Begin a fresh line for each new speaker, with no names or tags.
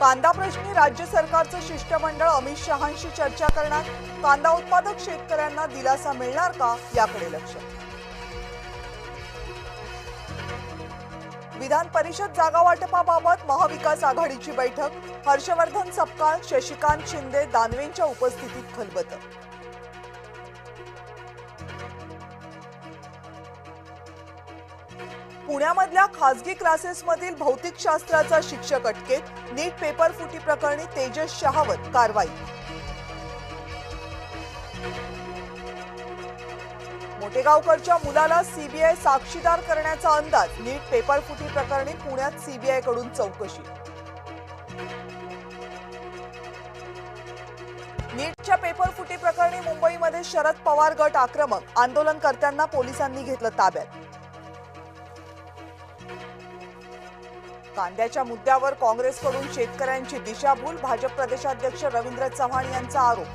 कांदा प्रश्नी राज्य सरकारचं शिष्टमंडळ अमित शहांशी चर्चा करणार। कांदा उत्पादक शेतकऱ्यांना दिलासा मिळणार का याकडे लक्ष। विधान परिषद जागा वाटपाबाबत महाविकास आघाडीची बैठक। हर्षवर्धन सपकाळ, शशिकांत शिंदे, दानवेंच्या उपस्थितीत खलबतं। पुण्यामधल्या खासगी क्लासेसमधील भौतिकशास्त्राचा शिक्षक अटकेत। नीट पेपर फुटी प्रकरणी तेजस शहावर कारवाई। मोटेगावकरच्या मुलाला सीबीआय साक्षीदार करण्याचा अंदाज। नीट पेपर फुटी प्रकरणी पुण्यात सीबीआय कडून चौकशी। नीटच्या पेपर फुटी प्रकरणी मुंबईमध्ये शरद पवार गट आक्रमक। आंदोलनकर्त्यांना पोलिसांनी घेतलं ताब्यात। कांद्याच्या मुद्द्यावर काँग्रेसकडून शेतकऱ्यांची दिशाभूल। भाजप प्रदेशाध्यक्ष रवींद्र चव्हाण यांचा आरोप।